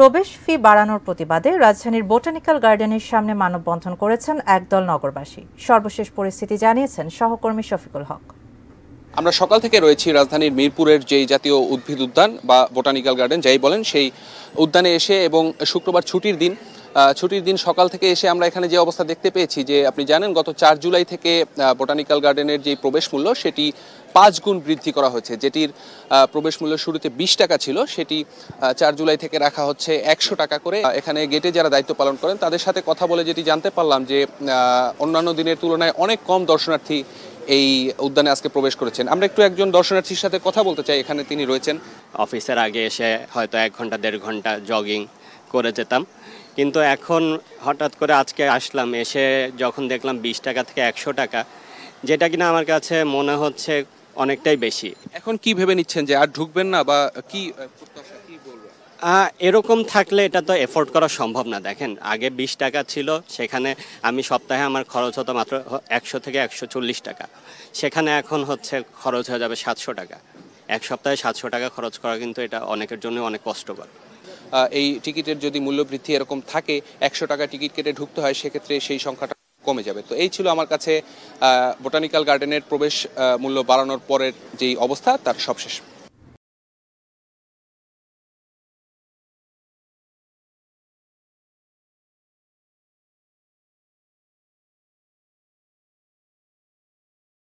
প্রবেশ ফি বাড়ানোর প্রতিবাদে রাজধানীর বোটানিক্যাল গার্ডেনের সামনে মানববন্ধন করেছেন একদল নগরবাসী। সর্বশেষ পরিস্থিতি জানিয়েছেন সহকর্মী শফিকুল হক। আমরা সকাল থেকে রয়েছি রাজধানীর মিরপুরের যেই জাতীয় উদ্ভিদ উদ্যান বা বোটানিক্যাল গার্ডেন যাই বলেন, সেই উদ্যানে এসে এবং শুক্রবার ছুটির দিন সকাল থেকে এসে আমরা এখানে যে অবস্থা দেখতে পেয়েছি যে আপনি জানেন গত 4 জুলাই থেকে বোটানিক্যাল গার্ডেনের যে প্রবেশ মূল্য সেটি 5 গুণ বৃদ্ধি করা হয়েছে। যেটির প্রবেশ মূল্য শুরুতে 20 টাকা ছিল, সেটি 4 জুলাই থেকে রাখা হচ্ছে 100 টাকা করে। এখানে গেটে যারা দায়িত্ব পালন করেন তাদের সাথে কথা বলে যেটি জানতে পারলাম যে অন্যান্য দিনের তুলনায় অনেক কম দর্শনার্থী এই উদ্যানে আজকে প্রবেশ করেছেন। আমরা একটু একজন দর্শনার্থীর সাথে কথা বলতে চাই, এখানে তিনি রয়েছেন। অফিসের আগে এসে হয়তো 1 ঘন্টা 1.5 ঘন্টা জগিং করে যেতাম, কিন্তু এখন হঠাৎ করে আজকে আসলাম, এসে যখন দেখলাম 20 টাকা থেকে 100 টাকা, যেটা কিনা আমার কাছে মনে হচ্ছে অনেকটাই বেশি। এখন কি ভেবে নিচ্ছেন যে আর ঢুকবেন না বা কি প্রত্যাশা, কি বলবেন? এরকম থাকলে এটা তো এফোর্ড করা সম্ভব না। দেখেন, আগে 20 টাকা ছিল, সেখানে আমি সপ্তাহে আমার খরচ হতো মাত্র 100 থেকে 140 টাকা, সেখানে এখন হচ্ছে খরচ হয়ে যাবে 700 টাকা। এক সপ্তাহে 700 টাকা খরচ করা কিন্তু এটা অনেকের জন্য অনেক কষ্টকর। এই টিকিটের যদি মূল্য বৃদ্ধি এরকম থাকে, 100 টাকা টিকিট কেটে ঢুকতে হয়, সেক্ষেত্রে সেই সংখ্যাটা কমে যাবে। তো এই ছিল আমার কাছে বোটানিক্যাল গার্ডেনের প্রবেশ মূল্য বাড়ানোর পরের যেই অবস্থা তার সবশেষ।